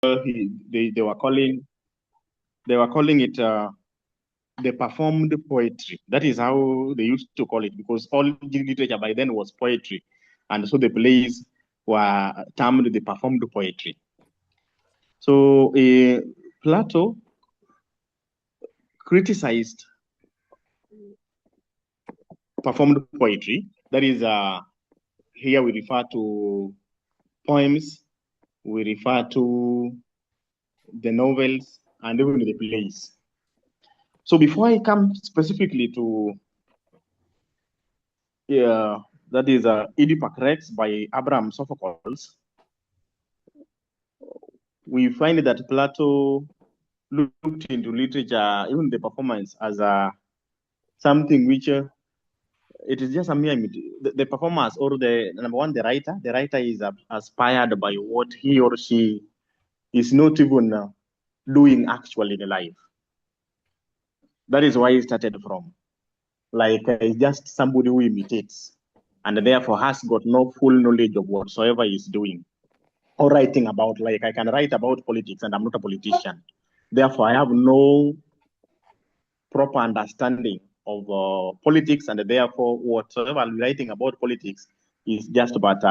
they were calling it the performed poetry. That is how they used to call it, because all Greek literature by then was poetry, and so the plays were termed the performed poetry. So Plato criticized performed poetry. That is, here we refer to poems, we refer to the novels, and even the plays. So before I come specifically to that is Oedipus Rex by Abraham Sophocles, we find that Plato looked into literature, even the performance, as something which it is just a mere the performance, or the number one, the writer is inspired by what he or she is not even doing actually in life. That is why he started from. Like, just somebody who imitates, and therefore has got no full knowledge of whatsoever he's doing or writing about. Like, I can write about politics and I'm not a politician. Therefore, I have no proper understanding of politics, and therefore whatsoever I'm writing about politics is just about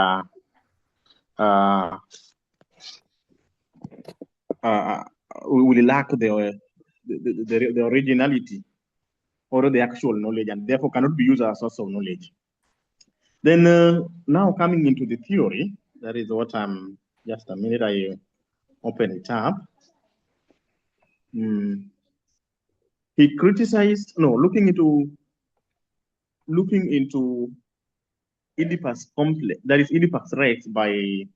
will lack the originality or the actual knowledge, and therefore cannot be used as a source of knowledge. Then now coming into the theory, that is what I'm just a minute, I open it up. He criticized, no, looking into Oedipus complex, that is Oedipus Rex by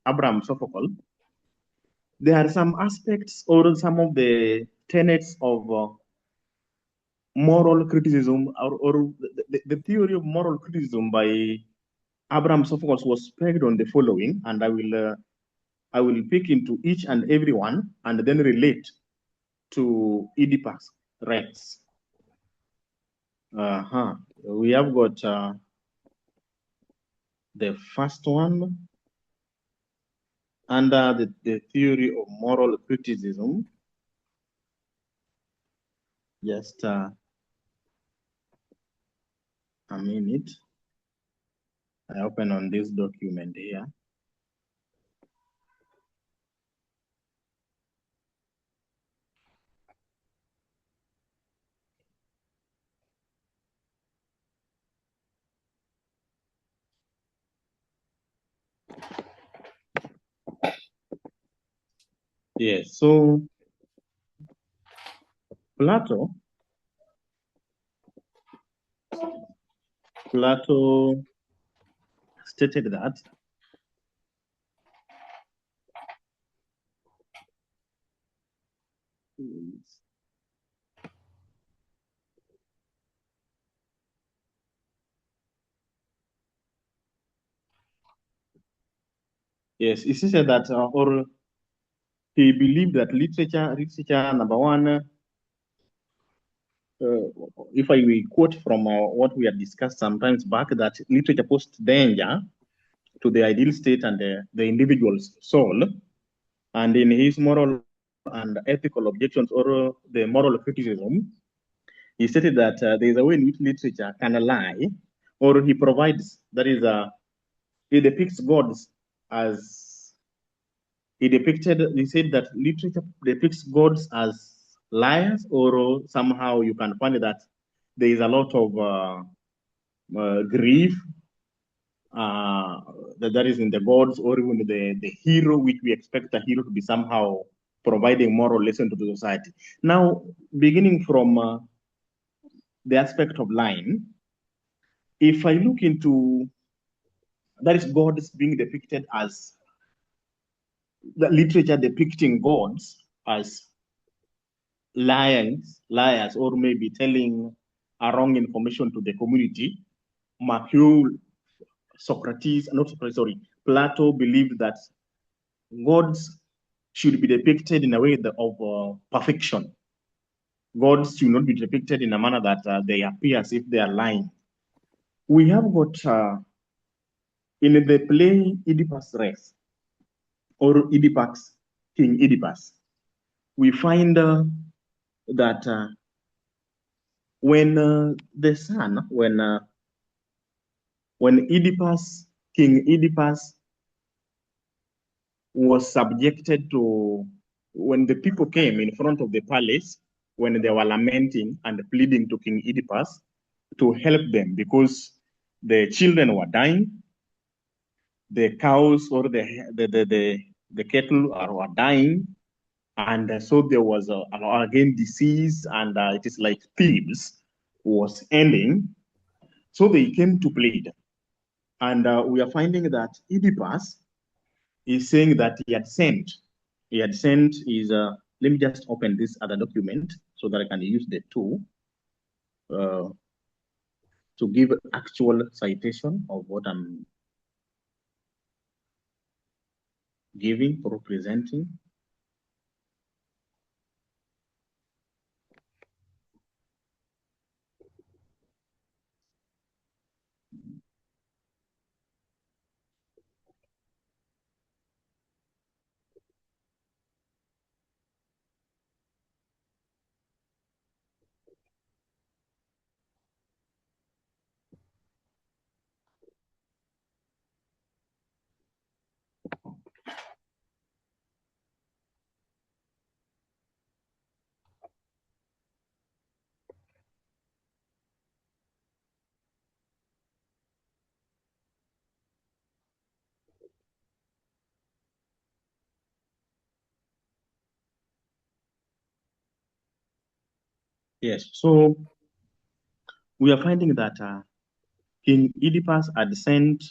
Abraham Sophocle. There are some aspects or some of the tenets of moral criticism, or the theory of moral criticism by Abraham Sophocles was pegged on the following, and I will pick into each and every one and then relate to Oedipus Rex. We have got the first one under the theory of moral criticism. Just a minute. I open on this document here. Yes, so Plato stated that yes, he said that, or he believed that literature, number one, if I will quote from what we had discussed sometimes back, that literature poses danger to the ideal state and the individual's soul. And in his moral and ethical objections, or the moral criticism, he stated that there is a way in which literature can lie, or he provides, that is, he depicts gods as he said that literature depicts gods as liars, or somehow you can find that there is a lot of grief that is in the gods, or even the hero, which we expect the hero to be somehow providing moral lesson to the society. Now, beginning from the aspect of lying, if I look into that is gods being depicted as the literature depicting gods as liars, or maybe telling a wrong information to the community. Plato believed that gods should be depicted in a way of perfection. Gods should not be depicted in a manner that they appear as if they are lying. We have got in the play Oedipus Rex, or Oedipus, King Oedipus, we find that when the son, when Oedipus, King Oedipus, was subjected to, when the people came in front of the palace, when they were lamenting and pleading to King Oedipus to help them because the children were dying, the cows or the cattle were dying, and so there was again disease, and it is like thieves was ending. So they came to plead, and we are finding that Oedipus is saying that he had sent his. Let me just open this other document so that I can use the tool uh, to give actual citation of what I'm giving or presenting. Yes, so we are finding that King Oedipus had sent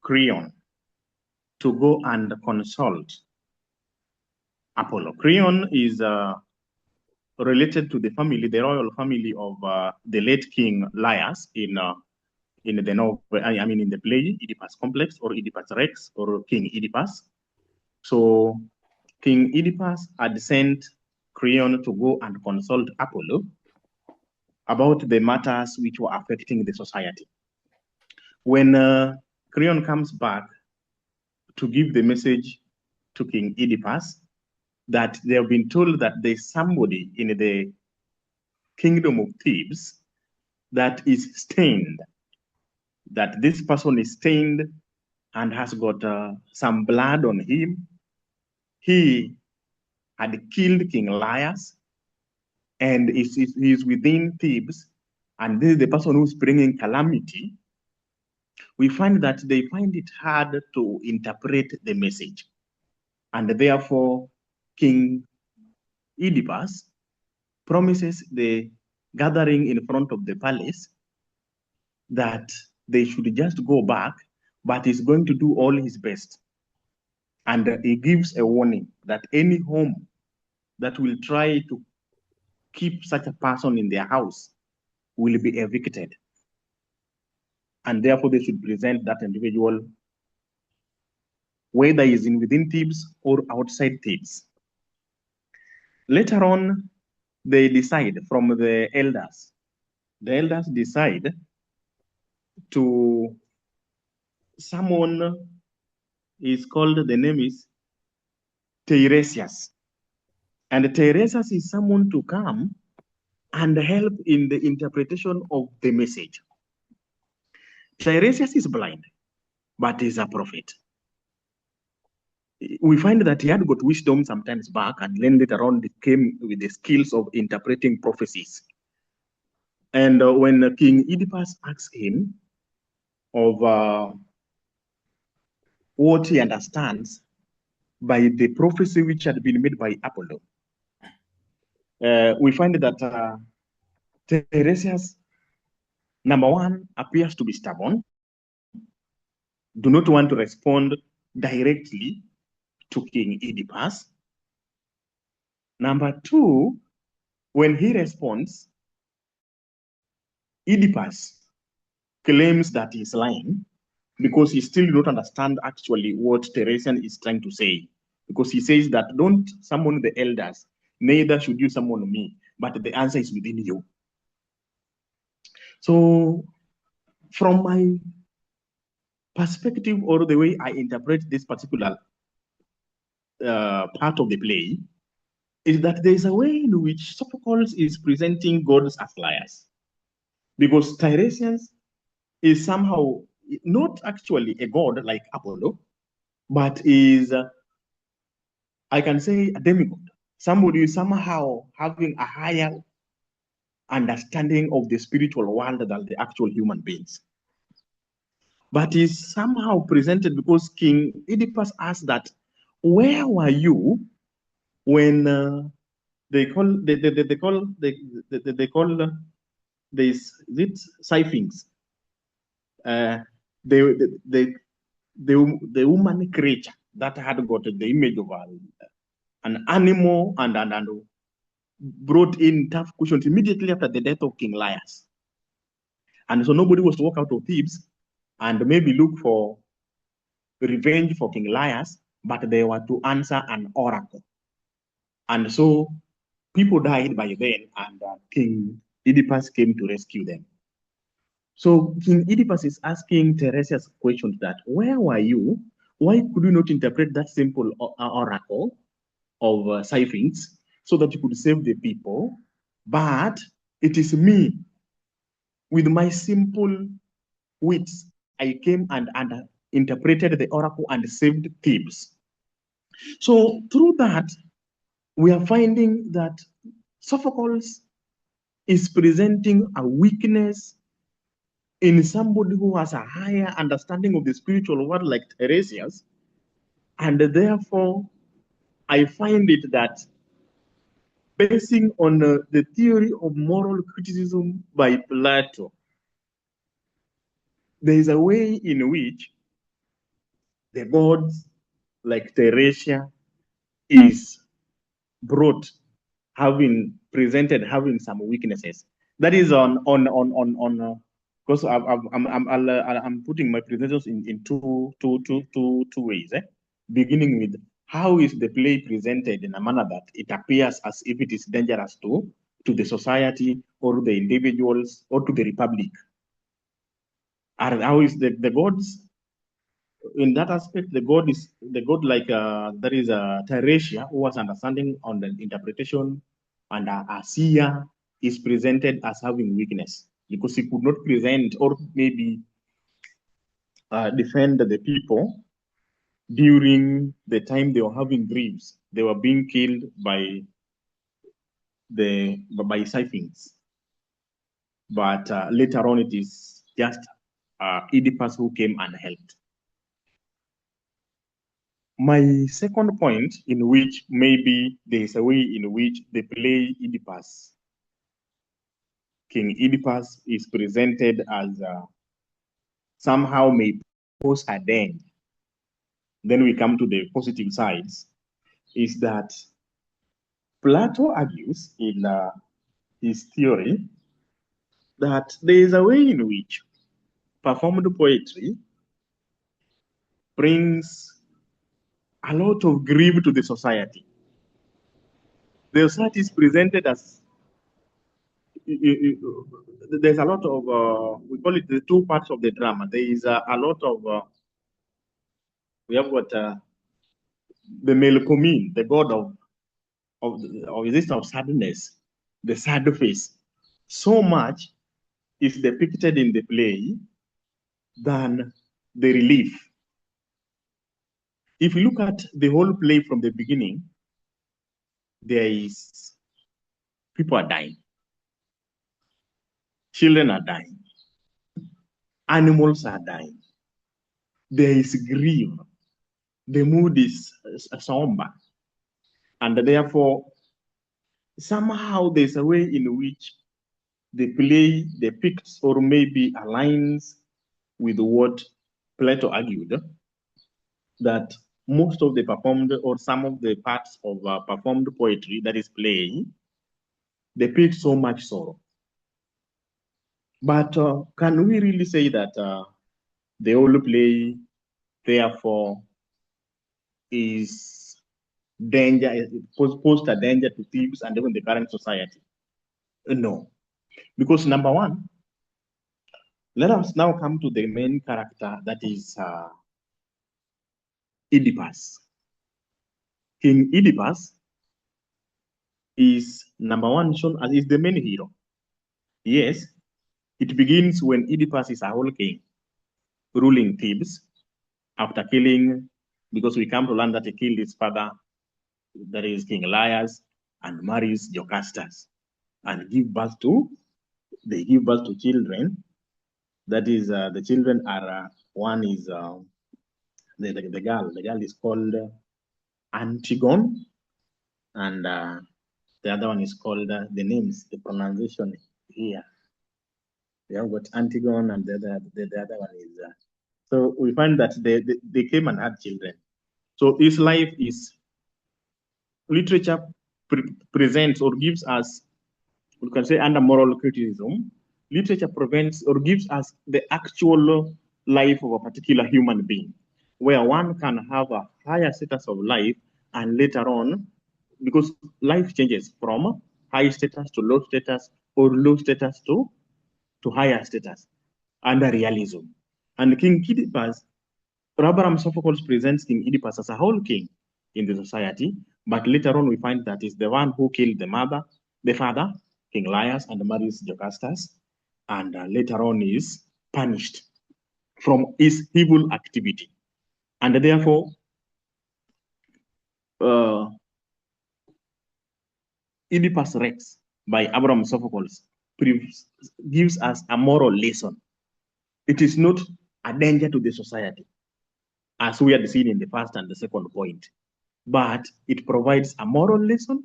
Creon to go and consult Apollo. Creon is related to the family, the royal family of the late King Laius in the novel, I mean in the play Oedipus Complex or Oedipus Rex or King Oedipus. So King Oedipus had sent Creon to go and consult Apollo about the matters which were affecting the society. When Creon comes back to give the message to King Oedipus that they have been told that there's somebody in the kingdom of Thebes that is stained, that this person is stained and has got some blood on him. He had killed King Laius and is within Thebes, and this is the person who's bringing calamity. We find that they find it hard to interpret the message. And therefore, King Oedipus promises the gathering in front of the palace that they should just go back, but he's going to do all his best. And he gives a warning that any home that will try to keep such a person in their house will be evicted. And therefore, they should present that individual, whether he's in within Thebes or outside Thebes. Later on, they decide from the elders. The elders decide to summon, is called, the name is Teiresias. And Teiresias is someone to come and help in the interpretation of the message. Teiresias is blind, but is a prophet. We find that he had got wisdom sometimes back, and then later on it came with the skills of interpreting prophecies. And when King Oedipus asks him of what he understands by the prophecy which had been made by Apollo, we find that Teiresias, number one, appears to be stubborn, do not want to respond directly to King Oedipus. Number two, when he responds, Oedipus claims that he's lying because he still do not understand actually what Teresian is trying to say. Because he says that don't summon the elders, neither should you summon me, but the answer is within you. So from my perspective or the way I interpret this particular part of the play is that there is a way in which Sophocles is presenting gods as liars. Because Tiresias is somehow not actually a god like Apollo, but is, I can say, a demigod. Somebody is somehow having a higher understanding of the spiritual world than the actual human beings. But is somehow presented because King Oedipus asked that, where were you when they call these siphons, the the woman creature that had got the image of an animal and brought in tough questions immediately after the death of King Laius. And so nobody was to walk out of Thebes and maybe look for revenge for King Laius, but they were to answer an oracle. And so people died by then, and King Oedipus came to rescue them. So King Oedipus is asking Tiresias questions that, where were you? Why could you not interpret that simple oracle of siphons so that you could save the people? But it is me, with my simple wits, I came and interpreted the oracle and saved Thebes. So through that, we are finding that Sophocles is presenting a weakness in somebody who has a higher understanding of the spiritual world like Tiresias. And therefore, I find it that basing on the theory of moral criticism by Plato, there is a way in which the gods like Teresia is brought presented having some weaknesses. That is because I'm putting my presentations in two ways. Beginning with, how is the play presented in a manner that it appears as if it is dangerous to the society or the individuals or to the republic? And how is the gods in that aspect? The god like there is a Tiresia who was understanding on the interpretation, and a seer is presented as having weakness because he could not present or maybe defend the people during the time they were having dreams. They were being killed by siphons. But later on, it is just Oedipus who came and helped. My second point, in which maybe there is a way in which the play Oedipus, King Oedipus, is presented as somehow may pose a danger. Then we come to the positive sides, is that Plato argues in his theory that there is a way in which performed poetry brings a lot of grief to the society. The society is presented as, there's a lot of, we call it the two parts of the drama. There is a lot of, we have got the Melpomene, the god of sadness, the sad face. So much is depicted in the play than the relief. If you look at the whole play from the beginning, there is people are dying, children are dying, animals are dying. There is grief. The mood is somber, and therefore somehow there's a way in which the play depicts or maybe aligns with what Plato argued, that most of the performed or some of the parts of performed poetry that is playing depict so much sorrow. But can we really say that the whole play, therefore, is danger, posed a danger to Thebes and even the current society? No. Because number one, let us now come to the main character, that is Oedipus. King Oedipus is number one shown as is the main hero. Yes, it begins when Oedipus is a whole king, ruling Thebes after killing, because we come to learn that he killed his father, that is King Laius, and marries Jocastus, and they give birth to children. That is, the children are, one is the girl is called Antigone, and the other one is called, the names, the pronunciation here. We have got Antigone, and the other one is, so we find that they came and had children. So his life is, literature presents or gives us, we can say, under moral criticism, literature prevents or gives us the actual life of a particular human being, where one can have a higher status of life, and later on, because life changes from high status to low status, or low status to higher status under realism. And King Oedipus, Abraham Sophocle presents King Oedipus as a whole king in the society, but later on we find that is the one who killed the father, King Laius, and marries Jocastus, and later on is punished from his evil activity. And therefore, Oedipus Rex by Abraham Sophocles gives us a moral lesson. It is not a danger to the society, as we had seen in the first and the second point, but it provides a moral lesson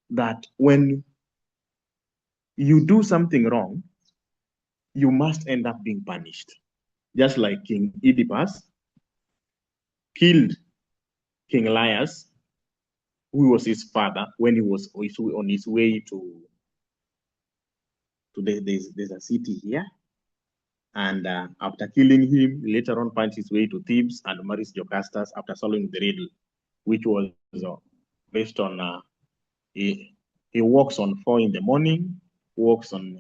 that when you do something wrong, you must end up being punished. Just like King Oedipus killed King Laius, who was his father, when he was on his way to there's a city here. And after killing him, later on finds his way to Thebes and marries Jocastus after solving the riddle, which was based on he walks on 4 in the morning, walks on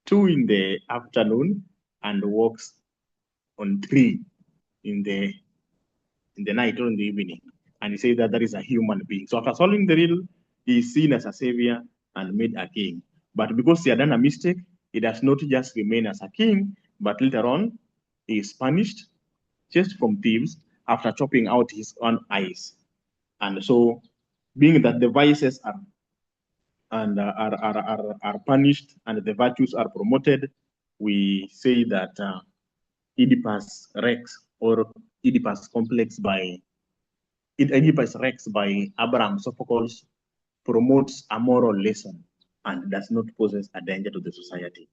2 in the afternoon, and walks on 3 in the night or in the evening. And he says that there is a human being. So after solving the riddle, he is seen as a savior and made a king. But because he had done a mistake, he does not just remain as a king, but later on, he is punished, chased from thieves after chopping out his own eyes. And so, being that the vices are punished and the virtues are promoted, we say that Oedipus Rex, or Oedipus complex by Oedipus Rex by Abraham Sophocles, promotes a moral lesson and does not pose a danger to the society.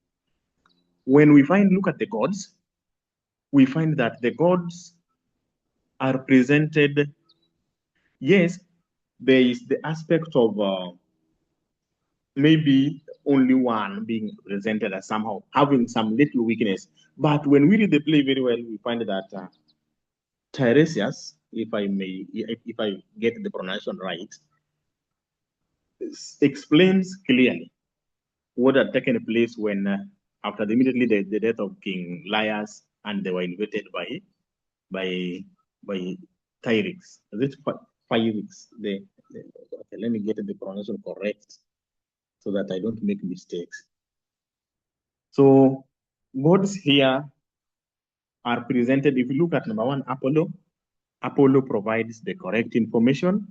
When we look at the gods, we find that the gods are presented, yes, there is the aspect of maybe only one being presented as somehow having some little weakness. But when we read the play very well, we find that Tiresias, if I get the pronunciation right, explains clearly what had taken place when, after immediately the death of King Laius, and they were invaded by Tyrix. Is it Pyrix? Okay, let me get the pronunciation correct so that I don't make mistakes. So gods here are presented. If you look at number 1, Apollo provides the correct information,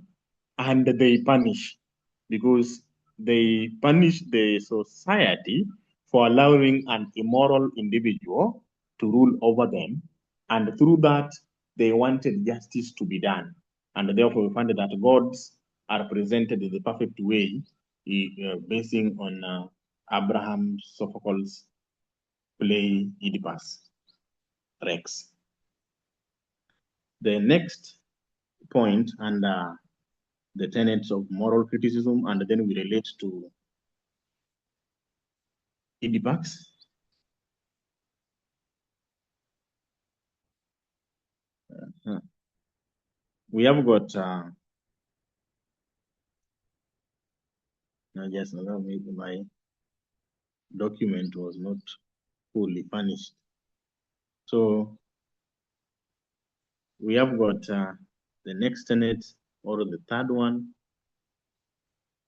and they punish, because they punish the society for allowing an immoral individual to rule over them, and through that they wanted justice to be done, and therefore we find that gods are presented in the perfect way, basing on Abraham Sophocles' play Oedipus Rex. The next point under the tenets of moral criticism, and then we relate to Oedipus. We have got just maybe my document was not fully furnished. So we have got the next tenet or the third one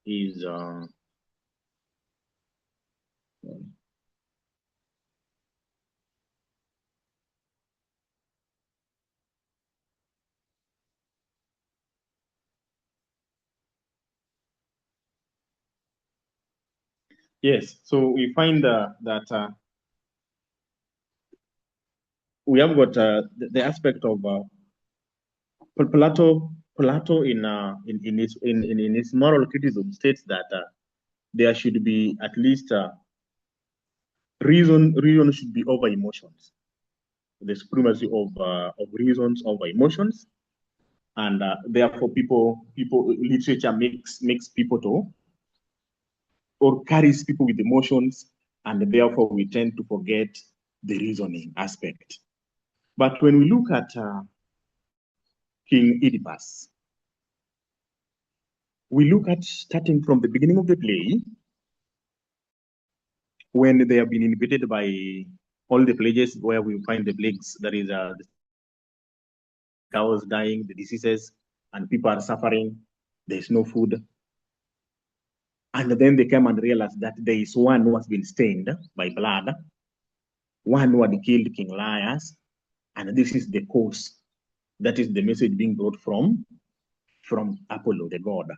is yes. So we find that we have got the aspect of Plato in his moral criticism states that there should be at least reason should be over emotions, the supremacy of reasons over emotions, and therefore people literature makes people to or carries people with emotions, and therefore we tend to forget the reasoning aspect. But when we look at King Oedipus, we look at starting from the beginning of the play, when they have been invaded by all the plagues where we find the plagues, that is the cows dying, the diseases, and people are suffering, there's no food. And then they come and realize that there is one who has been stained by blood, one who had killed King Laius, and this is the cause. That is the message being brought from Apollo, the god.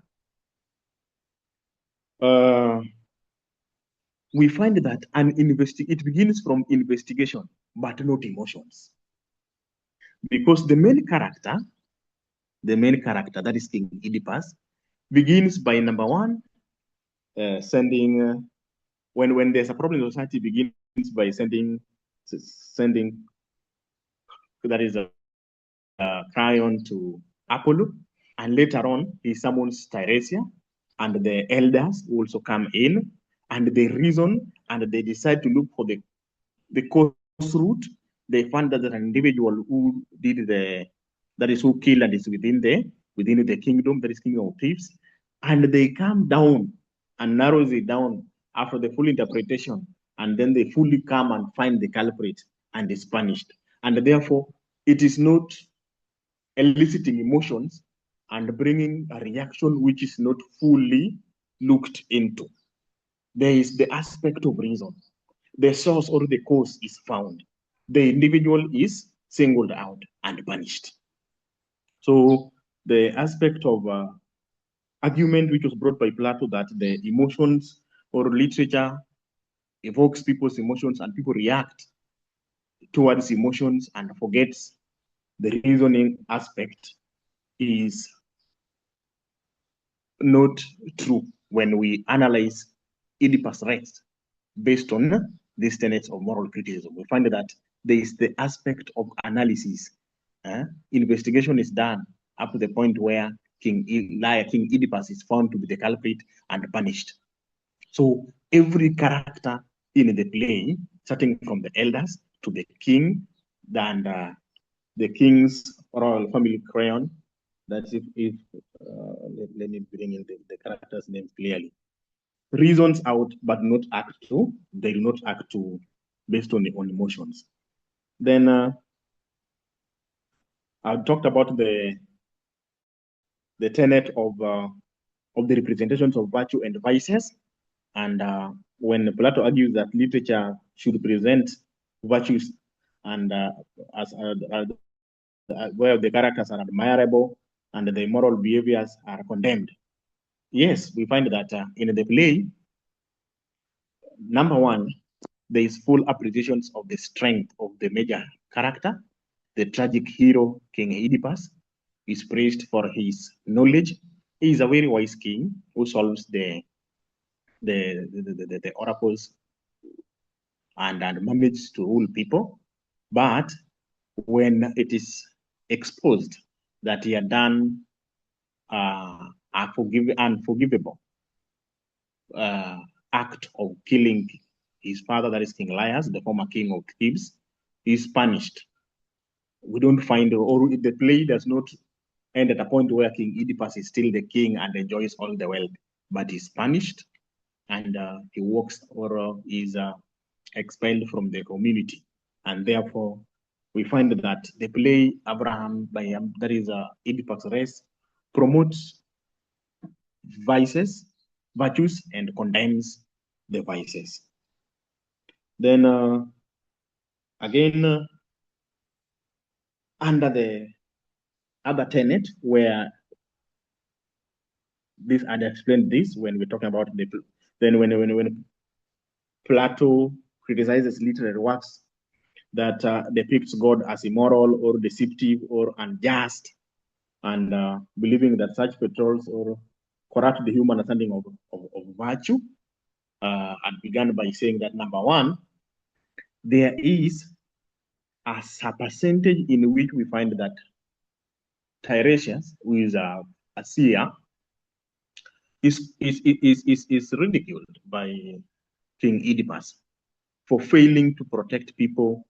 We find that it begins from investigation, but not emotions. Because the main character, that is King Oedipus, begins by number one, sending, when there's a problem in society, begins by sending, that is a Cryon to Apollo, and later on he summons Tiresias, and the elders also come in, and they reason, and they decide to look for the cause root. They find that an individual who did that is who killed and is within the kingdom, that is kingdom of thieves, and they come down and narrows it down after the full interpretation, and then they fully come and find the culprit and is punished. And therefore, it is not eliciting emotions and bringing a reaction which is not fully looked into. There is the aspect of reason. The source or the cause is found. The individual is singled out and punished. So the aspect of argument which was brought by Plato, that the emotions or literature evokes people's emotions and people react towards emotions and forgets the reasoning aspect, is not true when we analyze Oedipus' rest based on these tenets of moral criticism. We find that there is the aspect of analysis. Investigation is done up to the point where King Oedipus is found to be the culprit and punished. So every character in the play, starting from the elders to the king, and the king's royal family crayon, that's if let me bring in the characters' names clearly. Reasons out, but not act to. They do not act to based on emotions. Then I talked about the tenet of the representations of virtue and vices, and when Plato argues that literature should present virtues and as where the characters are admirable and the moral behaviors are condemned. Yes, we find that in the play, number one, there is full appreciations of the strength of the major character. The tragic hero, King Oedipus, is praised for his knowledge. He is a very wise king who solves the oracles and manages to rule people. But when it is exposed that he had done unforgivable act of killing his father, that is King Laius, the former king of Thebes, is punished. We don't find, or the play does not end at a point where King Oedipus is still the king and enjoys all the wealth, but he's punished and he walks or is expelled from the community. And therefore, we find that the play Abraham by that is Oedipus' race promotes virtues, and condemns the vices. Then again, under the other tenet, where this I'd explained this when we're talking about when Plato criticizes literary works that depicts God as immoral or deceptive or unjust, and believing that such portrayals or corrupt the human understanding of virtue, and began by saying that number one, there is a percentage in which we find that Tiresias, who is a seer, is ridiculed by King Oedipus for failing to protect people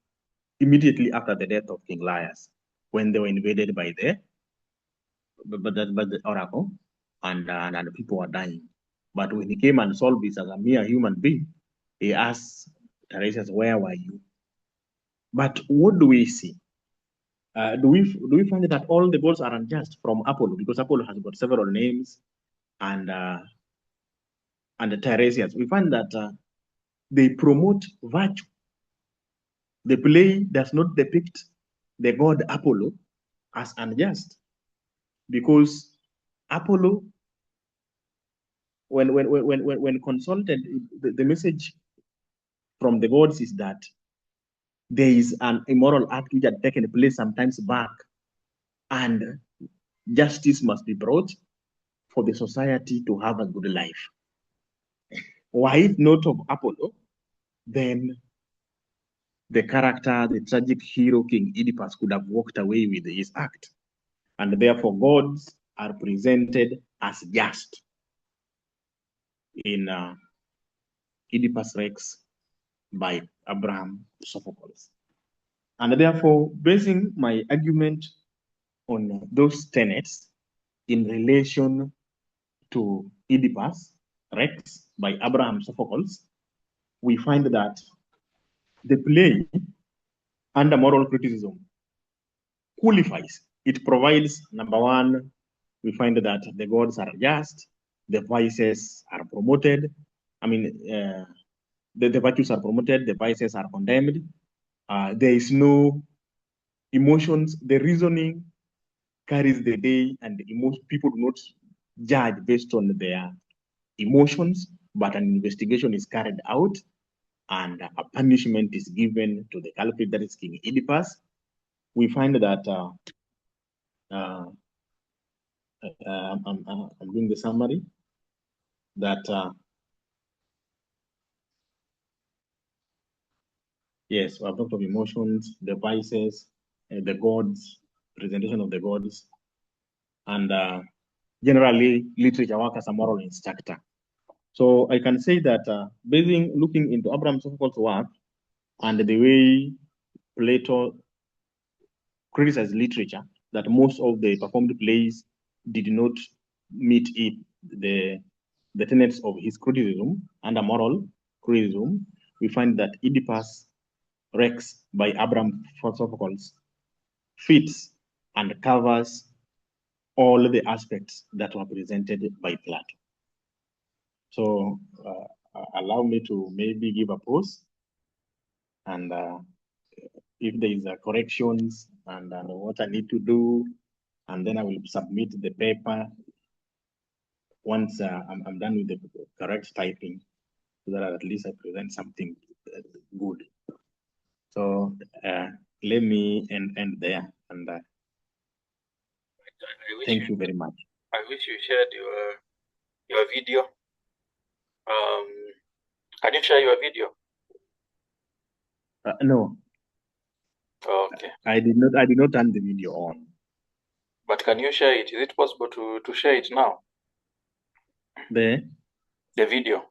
immediately after the death of King Laius, when they were invaded by the oracle, and the people were dying. But when he came and solved this as a mere human being, he asked Tiresias, "Where were you?" But what do we see? Do we find that all the gods are unjust from Apollo, because Apollo has got several names, and the Tiresias? We find that they promote virtue. The play does not depict the god Apollo as unjust, because Apollo, when consulted, the message from the gods is that there is an immoral act which had taken place sometimes back, and justice must be brought for the society to have a good life. Were it not of Apollo, then the character, the tragic hero King Oedipus, could have walked away with his act. And therefore, gods are presented as just in Oedipus Rex by Abraham Sophocles. And therefore, basing my argument on those tenets in relation to Oedipus Rex by Abraham Sophocles, we find that the play, under moral criticism, qualifies. It provides, number one, we find that the gods are just, the vices are promoted. I mean, the virtues are promoted, the vices are condemned. There is no emotions. The reasoning carries the day, and people do not judge based on their emotions, but an investigation is carried out, and a punishment is given to the culprit, that is King Oedipus. We find that I'm doing the summary, that yes, we have talked of emotions, the vices, the gods, presentation of the gods, and generally literature work as a moral instructor. So I can say that looking into Abraham Sophocles' work and the way Plato criticized literature, that most of the performed plays did not meet the tenets of his criticism and a moral criticism, we find that Oedipus Rex by Abraham Sophocles fits and covers all the aspects that were presented by Plato. So allow me to maybe give a pause, and if there is corrections and what I need to do, and then I will submit the paper once I'm done with the correct typing, so that at least I present something good. So let me end there, and thank you very much. I wish you shared your video. Can you share your video? No. Okay. I did not turn the video on. But can you share it? Is it possible to share it now? The video.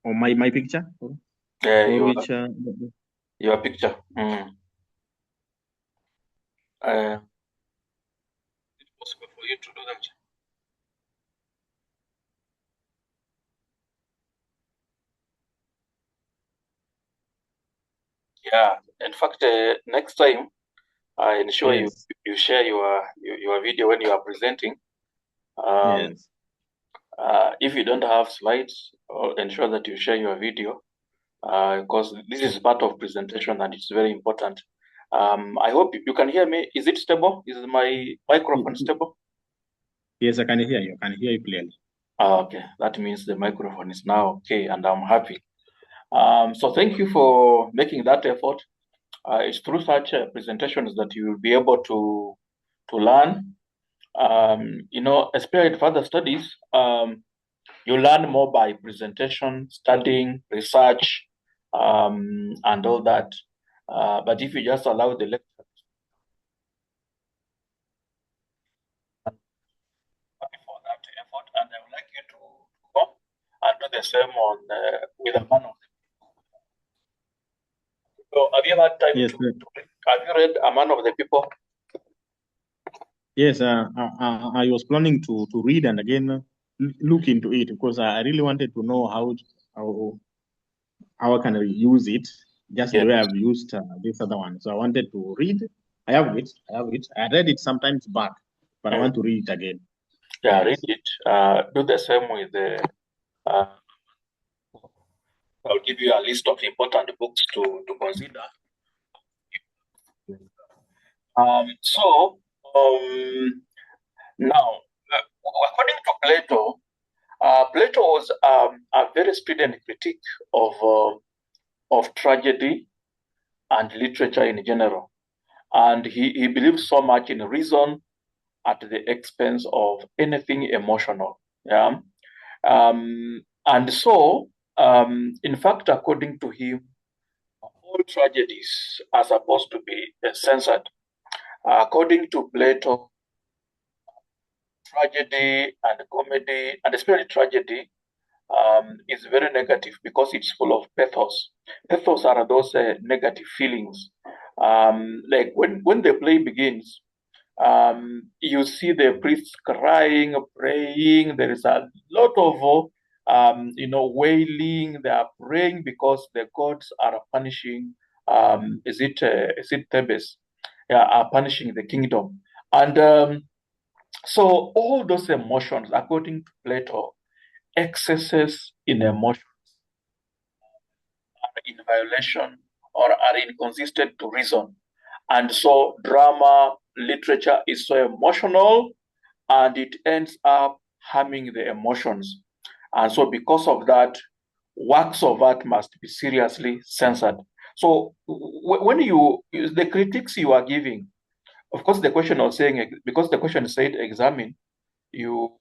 Or my picture? Which, your picture. Is it possible for you to do that? Yeah. In fact, next time, I ensure yes. you share your video when you are presenting. Yes. If you don't have slides, ensure that you share your video, because this is part of presentation and it's very important. I hope you can hear me. Is it stable? Is my microphone stable? Yes, I can hear you. I can hear you clearly. Okay, that means the microphone is now okay, and I'm happy. So thank you for making that effort. It's through such presentations that you will be able to learn. Especially in further studies, you learn more by presentation, studying, research, and all that. But if you just allow the lecture for that effort, and I would like you to come and do the same on with a man of the people. So have you had time Yes. to read? Have you read A Man of the People? Yes. I was planning to read and again look into it because I really wanted to know how can I use it just Yes. the way I've used this other one. So I wanted to read. I have it. I have it. I read it sometimes back, but I want to read it again. Yeah, read Yes. it. Do the same with the. I'll give you a list of important books to consider. So now, according to Plato, Plato was a very strident critic of tragedy and literature in general, and he believed so much in reason at the expense of anything emotional. Yeah, and so in fact, according to him, all tragedies are supposed to be censored. According to Plato, tragedy and comedy, and especially tragedy, is very negative because it's full of pathos. Pathos are those negative feelings. Like when the play begins, you see the priests crying, praying. There is a lot of wailing. They are praying because the gods are punishing. Is it Thebes? Yeah, are punishing the kingdom, and so all those emotions, according to Plato, excesses in emotion are in violation or are inconsistent to reason. And so drama, literature is so emotional and it ends up harming the emotions. And so because of that, works of art must be seriously censored. So when the critiques you are giving, of course, the question was saying, because the question said examine, you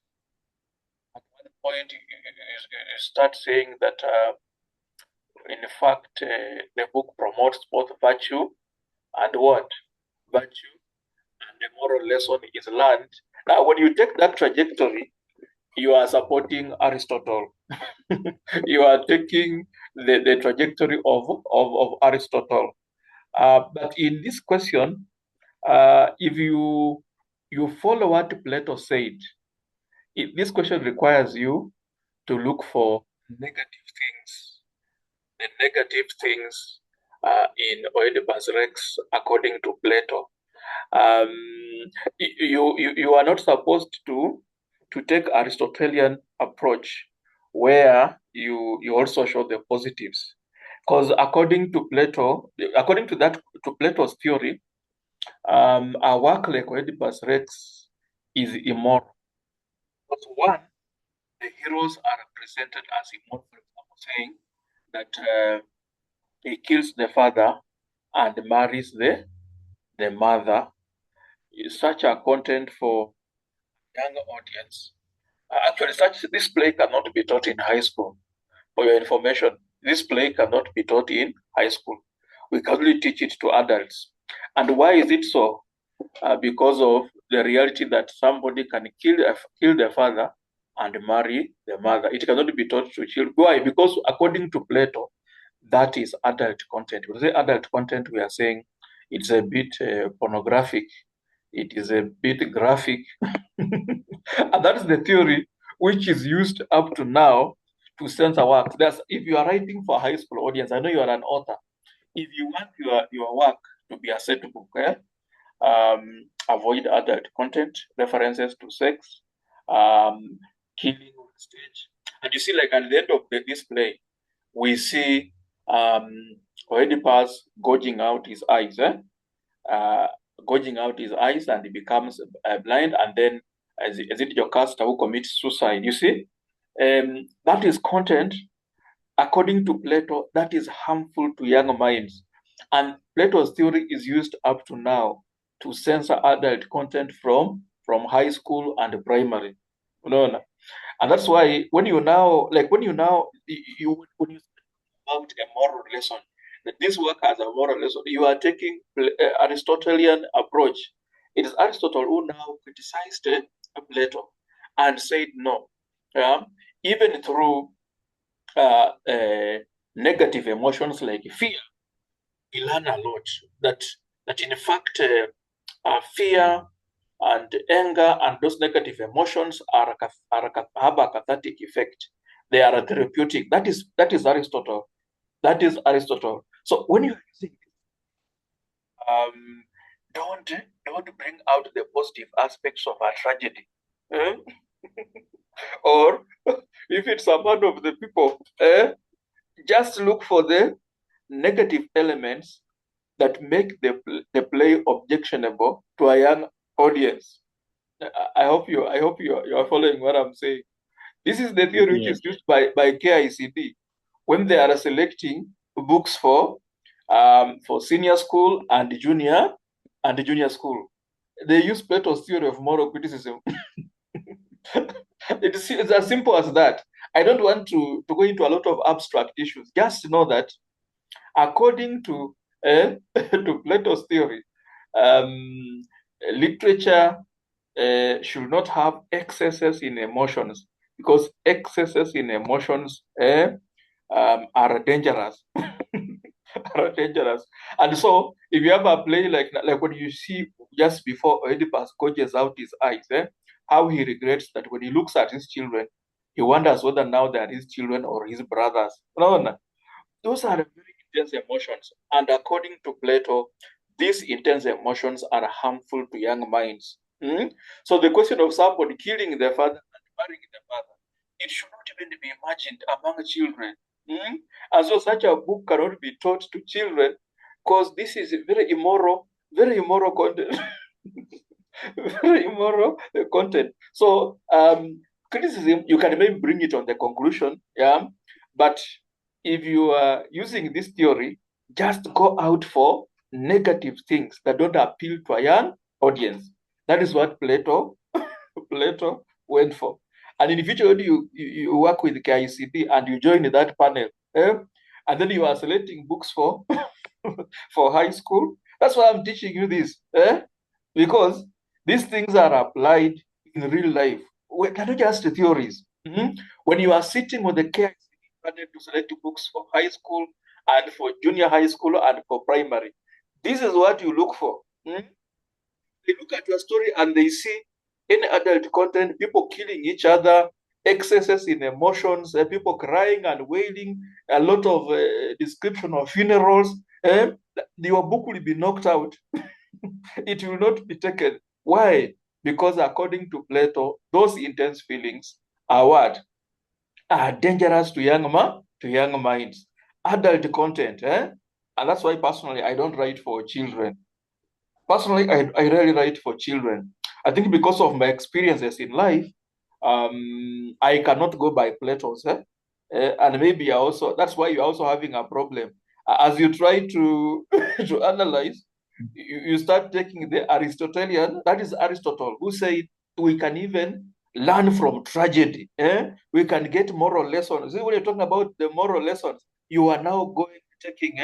at one point you start saying that in fact the book promotes both virtue and what virtue and the moral lesson is learned. Now when you take that trajectory, you are supporting Aristotle. You are taking the trajectory of Aristotle. But in this question, if you follow what Plato said, this question requires you to look for negative things, the negative things in Oedipus Rex, according to Plato. Um, you are not supposed to take Aristotelian approach where you also show the positives, because according to Plato's theory, a work like Oedipus Rex is immoral. Because one, the heroes are represented as immortal, for example, saying that he kills the father and marries the mother. Is such a content for younger audience. Actually, this play cannot be taught in high school. For your information, this play cannot be taught in high school. We can only teach it to adults. And why is it so? Because of the reality that somebody can kill the father and marry the mother. It cannot be taught to children. Why? Because according to Plato, that is adult content. When we say adult content, we are saying it's a bit pornographic. It is a bit graphic. And that is the theory which is used up to now to censor works. If you are writing for a high school audience, I know you are an author. If you want your work to be acceptable, avoid adult content, references to sex, killing on stage. And you see, like at the end of this play, we see Oedipus gouging out his eyes, gouging out his eyes, and he becomes blind, and then as it Jocasta who commits suicide. You see, that is content, according to Plato, that is harmful to young minds. And Plato's theory is used up to now to censor adult content from high school and primary. No. And that's why when you now when you about a moral lesson, that this work has a moral lesson, you are taking Aristotelian approach. It is Aristotle who now criticized Plato and said no. Even through negative emotions like fear, we learn a lot that in fact fear and anger and those negative emotions have a cathartic effect. They are therapeutic. That is Aristotle. That is Aristotle. So when you think, don't bring out the positive aspects of a tragedy. Or if it's a part of the people, just look for the negative elements that make the play objectionable to a young audience. I hope you are following what I'm saying. This is the theory which is used by KICD when they are selecting books for senior school and junior school. They use Plato's theory of moral criticism. It's as simple as that. I don't want to go into a lot of abstract issues. Just know that according to to Plato's theory, literature should not have excesses in emotions, because excesses in emotions are dangerous. Are dangerous. And so, if you have a play like what you see just before Oedipus gouges out his eyes, how he regrets that when he looks at his children, he wonders whether now they are his children or his brothers. No. Those are very intense emotions. And according to Plato, these intense emotions are harmful to young minds. So the question of somebody killing the father and marrying the mother, it should not even be imagined among children. And so such a book cannot be taught to children, because this is very immoral content. Very immoral content. So criticism, you can maybe bring it on the conclusion, but if you are using this theory, just go out for negative things that don't appeal to a young audience. That is what Plato went for. And in the future, when you work with KICD and you join that panel, and then you are selecting books for for high school, that's why I'm teaching you this, because these things are applied in real life. They're not just theories. When you are sitting on the KICD panel to select books for high school and for junior high school and for primary, this is what you look for. They look at your story and they see any adult content, people killing each other, excesses in emotions, people crying and wailing, a lot of description of funerals. Your book will be knocked out. It will not be taken. Why? Because according to Plato, those intense feelings are what? Are dangerous to young minds. Adult content, and that's why personally I don't write for children. Personally, I rarely write for children. I think because of my experiences in life, I cannot go by Plato's. And maybe that's why you're also having a problem. As you try to to analyze, you start taking the Aristotelian, that is Aristotle, who said we can even learn from tragedy. We can get moral lessons. See, when you're talking about the moral lessons, you are now taking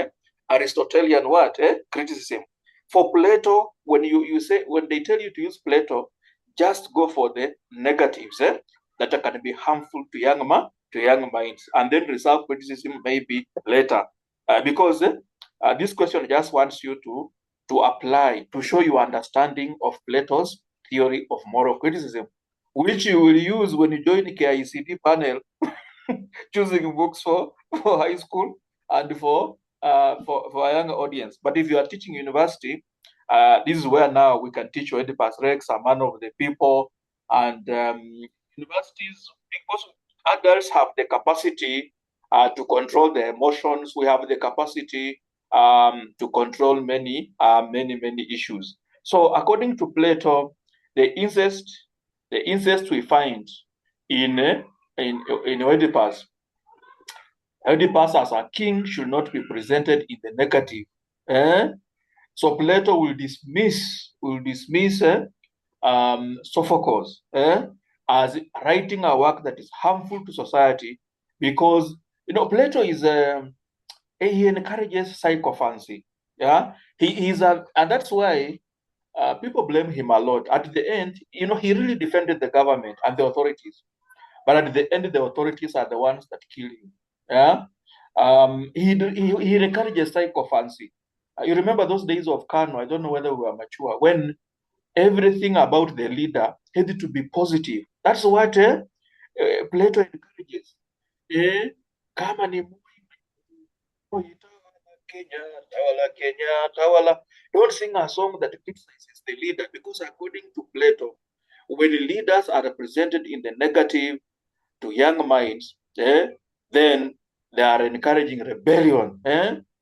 Aristotelian what? Criticism. For Plato, when when they tell you to use Plato, just go for the negatives that can be harmful to young minds, and then reserve criticism maybe later, because this question just wants you to apply, to show your understanding of Plato's theory of moral criticism, which you will use when you join the KICD panel, choosing books for high school and for a young audience. But if you are teaching university, this is where now we can teach Oedipus Rex, a man of the people, And universities, because adults have the capacity to control their emotions, we have the capacity to control many issues. So according to Plato, the incest we find in Oedipus. Oedipus as a king should not be presented in the negative. So Plato will dismiss Sophocles as writing a work that is harmful to society, because Plato is he encourages psychophancy. Yeah, he is and that's why people blame him a lot. At the end, he really defended the government and the authorities, but at the end, the authorities are the ones that kill him. Yeah, he encourages psychophancy. You remember those days of Kano? I don't know whether we were mature when everything about the leader had to be positive. That's what Plato encourages. Kama ni Kenya, Tawala, Kenya, Tawala. Don't sing a song that criticizes the leader, because according to Plato, when leaders are represented in the negative to young minds, then they are encouraging rebellion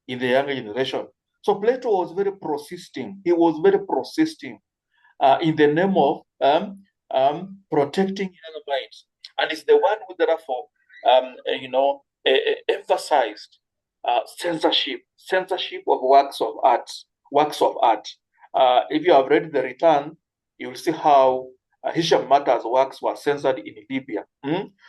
in the younger generation. So Plato was very persisting. He was very persisting in the name of protecting young minds. And it's the one who therefore, emphasized censorship of works of art. If you have read The Return, you will see how Hisham Mata's works were censored in Libya.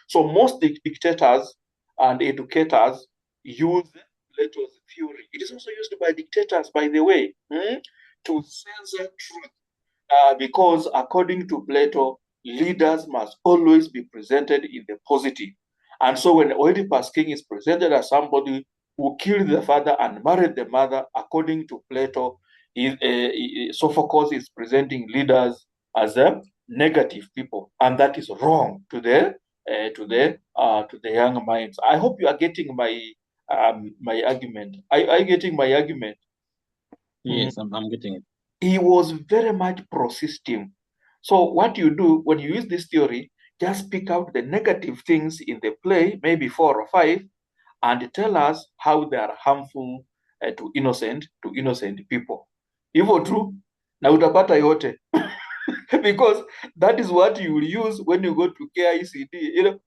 So most dictators and educators use Plato's theory. It is also used by dictators, by the way, to censor truth. Because according to Plato, leaders must always be presented in the positive. And so when Oedipus king is presented as somebody who killed the father and married the mother, according to Plato, Sophocles is presenting leaders as negative people, and that is wrong to the young minds. I hope you are getting my argument. Are you getting my argument? Yes, I'm getting it. He was very much persisting. So what you do when you use this theory, just pick out the negative things in the play, maybe 4 or 5, and tell us how they are harmful to innocent people. Hivyo tu na utapata yote because that is what you will use when you go to KICD.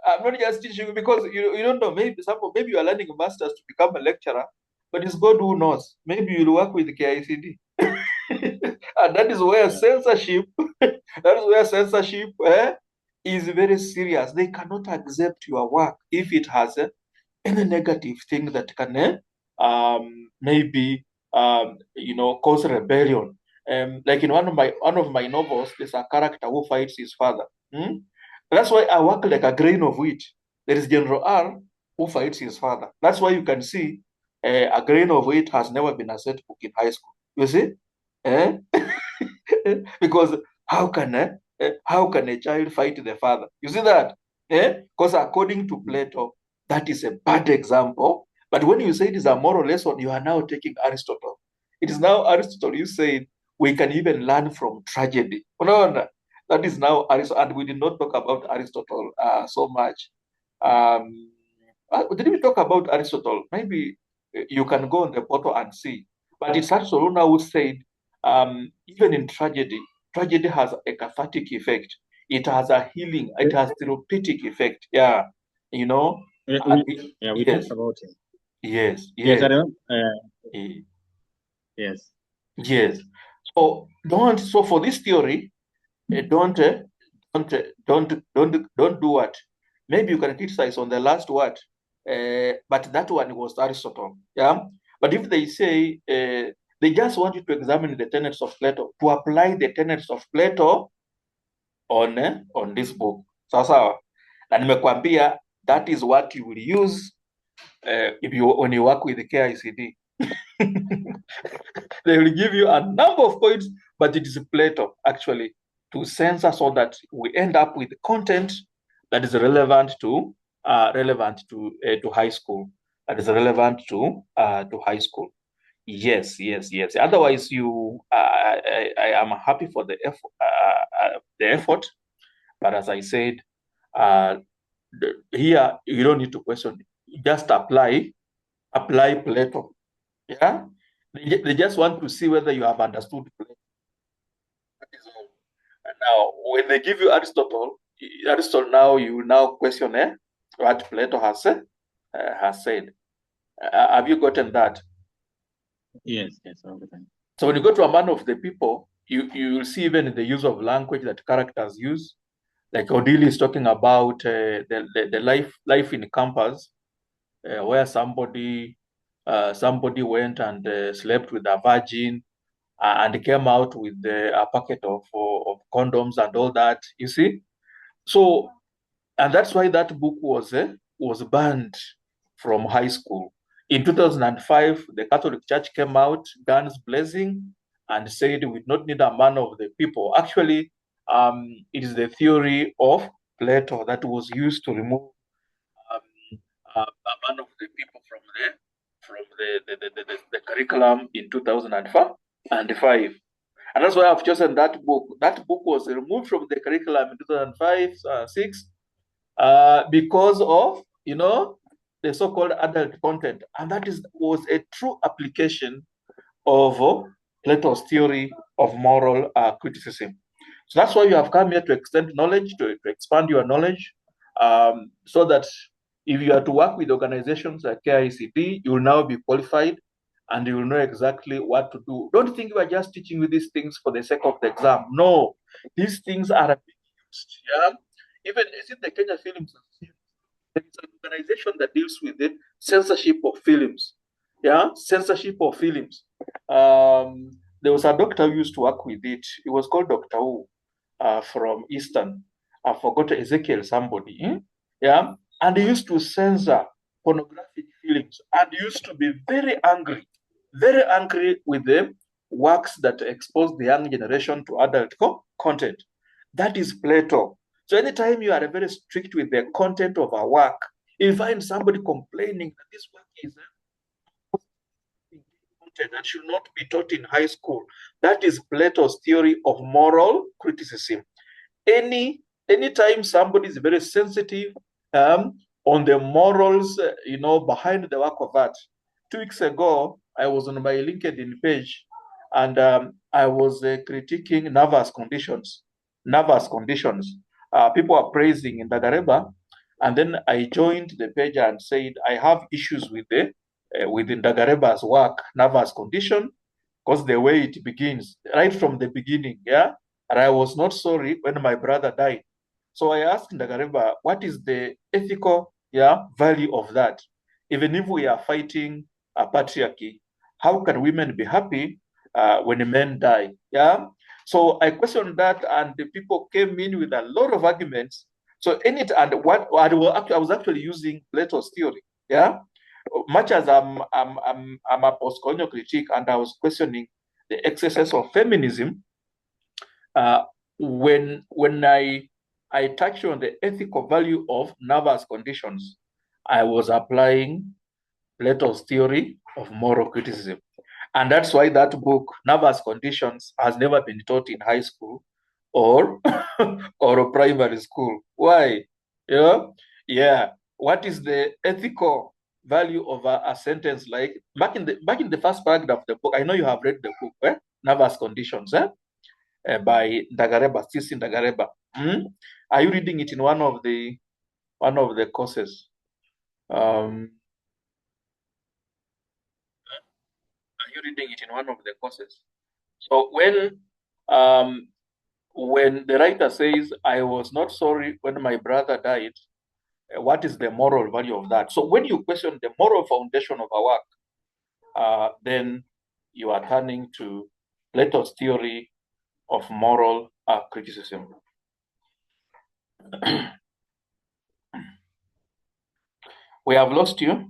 I'm not just teaching you because you don't know. Maybe you are learning masters to become a lecturer, but it's God who knows. Maybe you'll work with KICD. And that is where censorship is very serious. They cannot accept your work if it has any negative thing that can maybe cause rebellion. Like in one of my novels, there's a character who fights his father. That's why I work like a grain of wheat. There is General R who fights his father. That's why you can see a grain of wheat has never been a set book in high school. You see? Because how can a child fight the father? You see that? Because according to Plato, that is a bad example. But when you say it is a moral lesson, you are now taking Aristotle. It is now Aristotle. You said we can even learn from tragedy. No. That is now Aristotle, and we did not talk about Aristotle so much. Did we talk about Aristotle? Maybe you can go on the portal and see. But it's Aristotle now who said, even in tragedy has a cathartic effect. It has a healing. It has therapeutic effect. Yeah, we yes. talked about it. Yes. Yes, I remember. Yes. Yes. So for this theory, don't do what? Maybe you can criticize on the last word, but that one was Aristotle. Yeah. But if they say they just want you to examine the tenets of Plato, to apply the tenets of Plato on this book. Sawa. Na nimekwambia that is what you will use when you work with the KICD. They will give you a number of points, but it is Plato actually to censor so that we end up with content that is relevant to high school. That is relevant to high school. Yes. Otherwise, I am happy for the effort. But as I said, here you don't need to question it. Just apply Plato. Yeah, they just want to see whether you have understood Plato. That is all. And now, when they give you Aristotle now you will now question what Plato has said. Have you gotten that? Yes, all the time. So when you go to a man of the people, you will see even in the use of language that characters use. Like Odile is talking about the life in campus, where somebody went and slept with a virgin and came out with a packet of condoms and all that. You see, so and that's why that book was banned from high school. In 2005, the Catholic Church came out, guns blazing, and said we do not need a man of the people. Actually, it is the theory of Plato that was used to remove a man of the people from the curriculum in 2005. And that's why I've chosen that book. That book was removed from the curriculum in 2005, 6, because of the so-called adult content, and that was a true application of Plato's theory of moral criticism. So that's why you have come here to extend knowledge, to expand your knowledge, so that if you are to work with organizations like KICD, you will now be qualified and you will know exactly what to do. Don't think we are just teaching you these things for the sake of the exam. No, these things are being used. Yeah, even is it the Kenya Film Association? There is an organization that deals with the censorship of films. Yeah, censorship of films. There was a doctor who used to work with it. It was called Dr. Wu from Eastern. I forgot Ezekiel somebody. Yeah, and he used to censor pornographic films and used to be very angry with the works that expose the young generation to adult content. That is Plato. So anytime you are very strict with the content of a work, you find somebody complaining that this work is content that should not be taught in high school. That is Plato's theory of moral criticism. Anytime somebody is very sensitive on the morals, behind the work of art. 2 weeks ago, I was on my LinkedIn page, and I was critiquing nervous conditions. People are praising in Dagareba, and then I joined the page and said I have issues with Ndagareba's work, nervous condition, because the way it begins, right from the beginning, yeah. And I was not sorry when my brother died. So I asked Ndagareba, what is the ethical value of that? Even if we are fighting a patriarchy, how can women be happy when men die? Yeah. So I questioned that, and the people came in with a lot of arguments. So I was actually using Plato's theory. Yeah. Much as I'm a postcolonial critique, and I was questioning the excesses of feminism, when I touched on the ethical value of nervous conditions, I was applying Plato's theory of moral criticism. And that's why that book, Nervous Conditions, has never been taught in high school or or primary school. Why? Yeah. What is the ethical value of a sentence like back in the first paragraph of the book? I know you have read the book, Nervous Conditions, by Ndagareba, Sisi Ndagareba. Are you reading it in one of the courses? Are you reading it in one of the courses? So when the writer says, I was not sorry when my brother died, what is the moral value of that? So when you question the moral foundation of our work, then you are turning to Plato's theory of moral criticism. We have lost you.